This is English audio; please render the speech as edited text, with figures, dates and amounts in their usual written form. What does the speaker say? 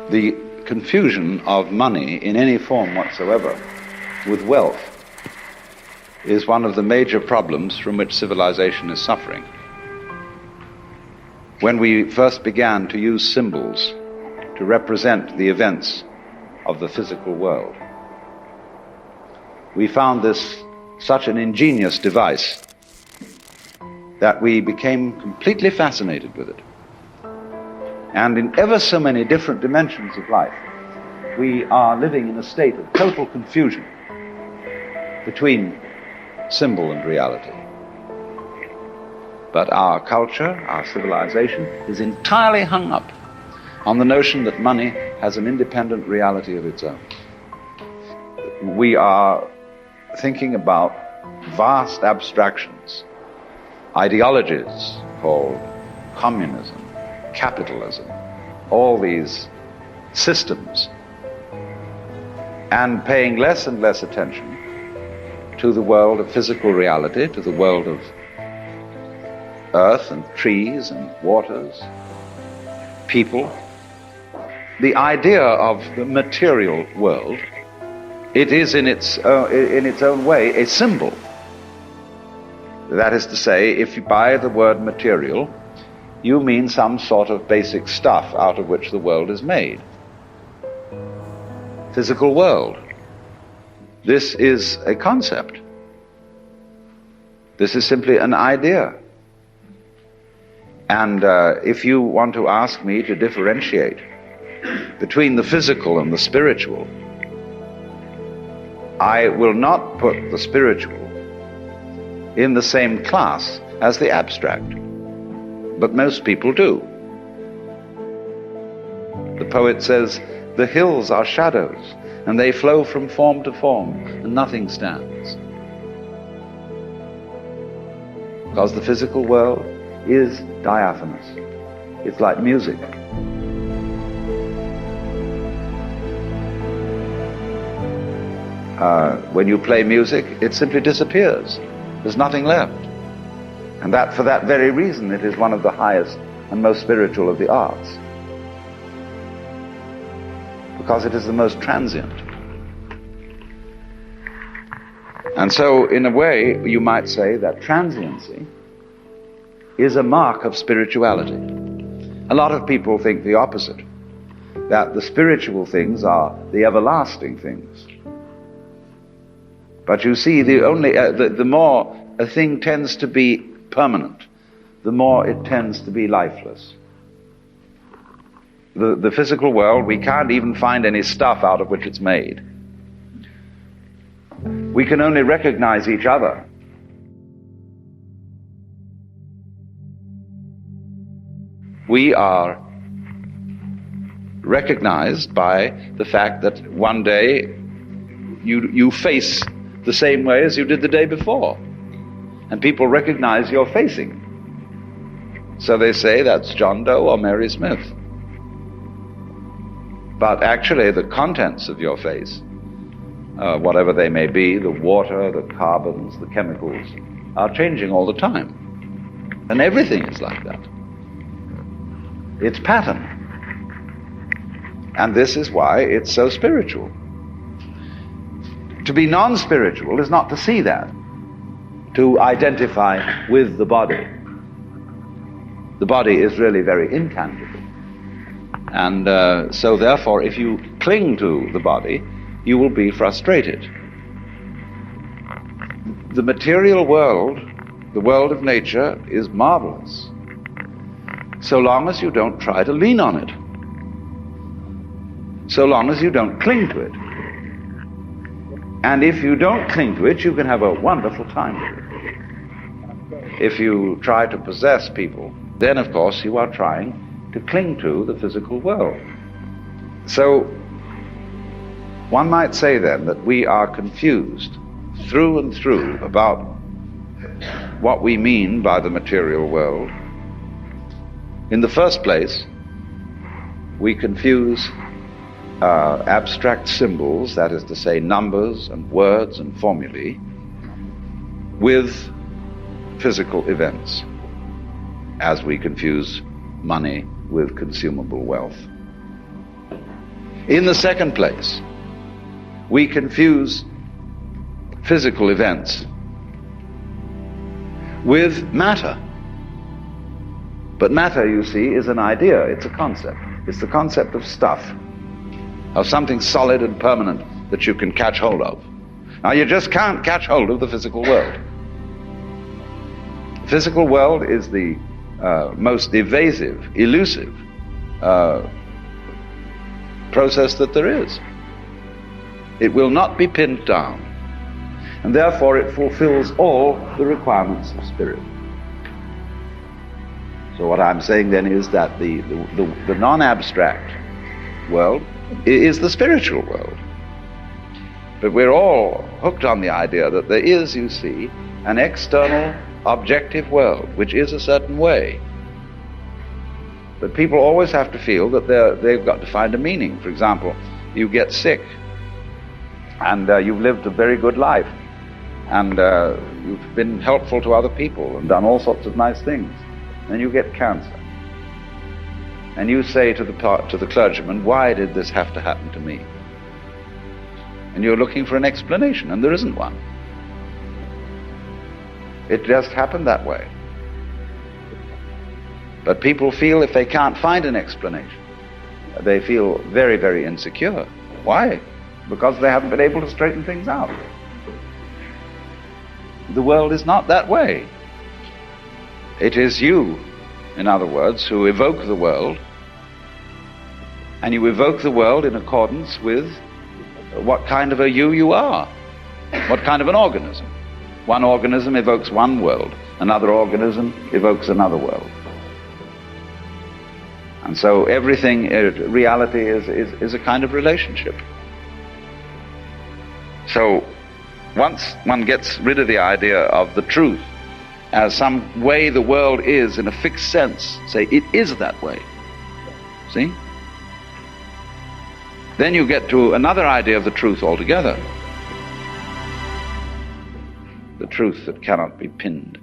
The confusion of money in any form whatsoever with wealth is one of the major problems from which civilization is suffering. When we first began to use symbols to represent the events of the physical world, we found this such an ingenious device that we became completely fascinated with it. And in ever so many different dimensions of life, we are living in a state of total confusion between symbol and reality. But our culture, our civilization, is entirely hung up on the notion that money has an independent reality of its own. We are thinking about vast abstractions, ideologies called communism, capitalism, all these systems, and paying less and less attention to the world of physical reality, to the world of earth and trees and waters, people. The idea of the material world, it is in its own way a symbol. That is to say, if you buy the word material, you mean some sort of basic stuff out of which the world is made. Physical world. This is a concept. This is simply an idea. And if you want to ask me to differentiate between the physical and the spiritual, I will not put the spiritual in the same class as the abstract, but most people do. The poet says, "The hills are shadows, and they flow from form to form, and nothing stands." Because the physical world is diaphanous. It's like music. When you play music, it simply disappears. There's nothing left. And that, for that very reason, it is one of the highest and most spiritual of the arts. Because it is the most transient. And so, in a way, you might say that transiency is a mark of spirituality. A lot of people think the opposite, that the spiritual things are the everlasting things. But you see, the more a thing tends to be permanent, the more it tends to be lifeless. The physical world, we can't even find any stuff out of which it's made. We can only recognize each other. We are recognized by the fact that one day you face the same way as you did the day before. And people recognize your facing. So they say that's John Doe or Mary Smith. But actually the contents of your face, whatever they may be, the water, the carbons, the chemicals, are changing all the time. And everything is like that. It's pattern. And this is why it's so spiritual. To be non-spiritual is not to see that, to identify with the body. The body is really very intangible. And so therefore, if you cling to the body, you will be frustrated. The material world, the world of nature, is marvelous, so long as you don't try to lean on it, so long as you don't cling to it. And if you don't cling to it, you can have a wonderful time with it. If you try to possess people, then of course you are trying to cling to the physical world. So one might say then that we are confused through and through about what we mean by the material world. In the first place, we confuse abstract symbols, that is to say numbers and words and formulae, with physical events, as we confuse money with consumable wealth. In the second place, we confuse physical events with matter. But matter, you see, is an idea, it's a concept. It's the concept of stuff, of something solid and permanent that you can catch hold of. Now, you just can't catch hold of the physical world. The physical world is the most evasive, elusive process that there is. It will not be pinned down, and therefore it fulfills all the requirements of spirit. So what I'm saying then is that the non-abstract world is the spiritual world. But we're all hooked on the idea that there is, you see, an external objective world which is a certain way. But people always have to feel that they've got to find a meaning. For example, you get sick and you've lived a very good life, and you've been helpful to other people and done all sorts of nice things. Then you get cancer, and you say to the clergyman, "Why did this have to happen to me?" And you're looking for an explanation, and there isn't one. It just happened that way. But people feel if they can't find an explanation, they feel very, very insecure. Why? Because they haven't been able to straighten things out. The world is not that way. It is you, in other words, who evoke the world, and you evoke the world in accordance with what kind of a you are, what kind of an organism. One organism evokes one world, another organism evokes another world. And so everything, reality is a kind of relationship. So once one gets rid of the idea of the truth as some way the world is in a fixed sense, say it is that way, see? Then you get to another idea of the truth altogether. The truth that cannot be pinned.